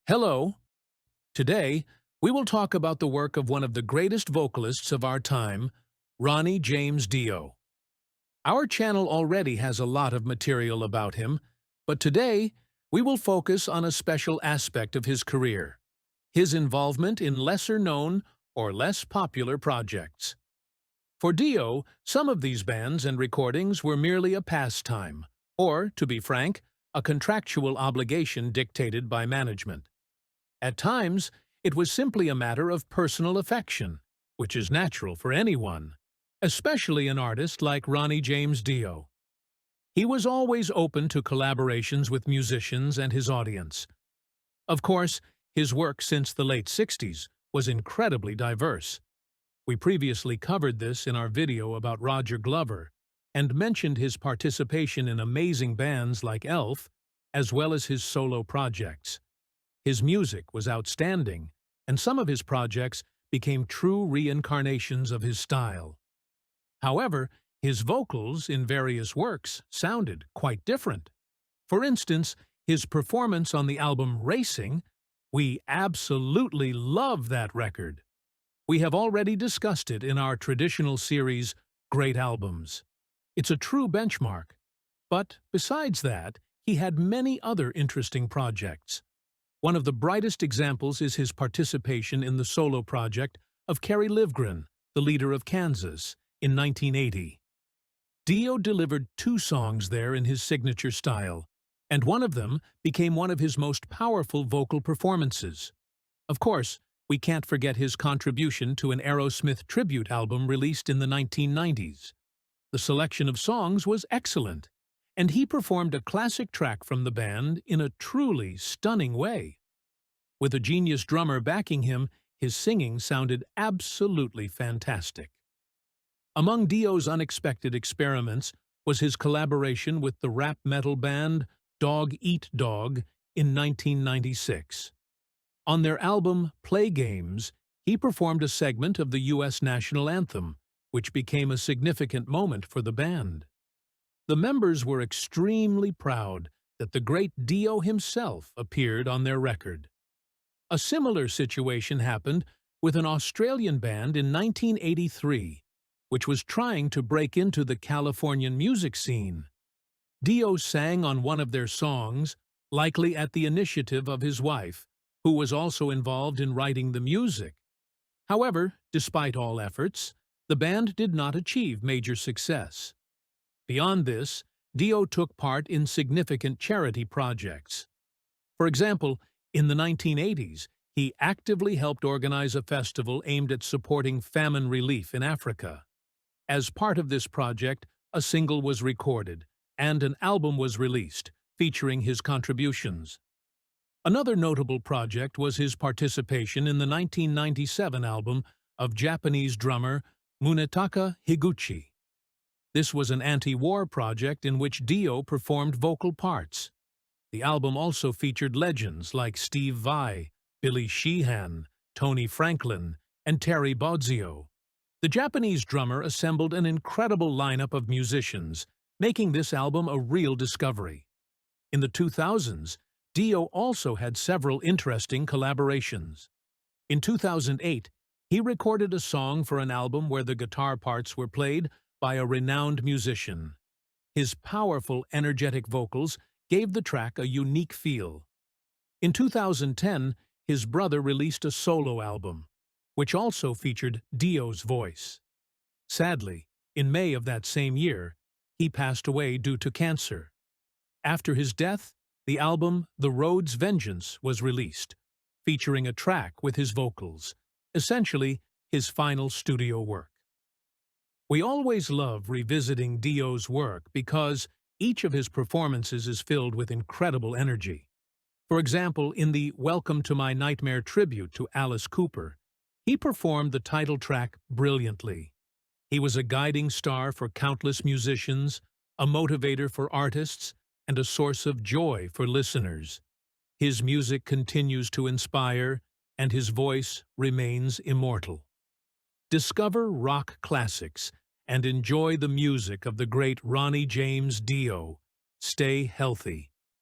Hello. Today, we will talk about the work of one of the greatest vocalists of our time, Ronnie James Dio. Our channel already has a lot of material about him, but today we will focus on a special aspect of his career, his involvement in lesser-known or less popular projects. For Dio, some of these bands and recordings were merely a pastime, or, to be frank, a contractual obligation dictated by management. At times, it was simply a matter of personal affection, which is natural for anyone, especially an artist like Ronnie James Dio. He was always open to collaborations with musicians and his audience. Of course, his work since the late 60s was incredibly diverse. We previously covered this in our video about Roger Glover and mentioned his participation in amazing bands like Elf, as well as his solo projects. His music was outstanding, and some of his projects became true reincarnations of his style. However, his vocals in various works sounded quite different. For instance, his performance on the album Racing, we absolutely love that record. We have already discussed it in our traditional series, Great Albums. It's a true benchmark. But besides that, he had many other interesting projects. One of the brightest examples is his participation in the solo project of Kerry Livgren, the leader of Kansas, in 1980. Dio delivered 2 songs there in his signature style, and one of them became one of his most powerful vocal performances. Of course, we can't forget his contribution to an Aerosmith tribute album released in the 1990s. The selection of songs was excellent, and he performed a classic track from the band in a truly stunning way. With a genius drummer backing him, his singing sounded absolutely fantastic. Among Dio's unexpected experiments was his collaboration with the rap metal band Dog Eat Dog in 1996. On their album Play Games, he performed a segment of the U.S. national anthem, which became a significant moment for the band. The members were extremely proud that the great Dio himself appeared on their record. A similar situation happened with an Australian band in 1983, which was trying to break into the Californian music scene. Dio sang on one of their songs, likely at the initiative of his wife, who was also involved in writing the music. However, despite all efforts, the band did not achieve major success. Beyond this, Dio took part in significant charity projects. For example, in the 1980s, he actively helped organize a festival aimed at supporting famine relief in Africa. As part of this project, a single was recorded, and an album was released, featuring his contributions. Another notable project was his participation in the 1997 album of Japanese drummer Munetaka Higuchi. This was an anti-war project in which Dio performed vocal parts. The album also featured legends like Steve Vai, Billy Sheehan, Tony Franklin, and Terry Bozzio. The Japanese drummer assembled an incredible lineup of musicians, making this album a real discovery. In the 2000s, Dio also had several interesting collaborations. In 2008, he recorded a song for an album where the guitar parts were played by a renowned musician. His powerful, energetic vocals gave the track a unique feel. In 2010, his brother released a solo album, which also featured Dio's voice. Sadly, in May of that same year, he passed away due to cancer. After his death, the album The Road's Vengeance was released, featuring a track with his vocals, essentially his final studio work. We always love revisiting Dio's work because each of his performances is filled with incredible energy. For example, in the Welcome to My Nightmare tribute to Alice Cooper, he performed the title track brilliantly. He was a guiding star for countless musicians, a motivator for artists, and a source of joy for listeners. His music continues to inspire, and his voice remains immortal. Discover rock classics and enjoy the music of the great Ronnie James Dio. Stay healthy.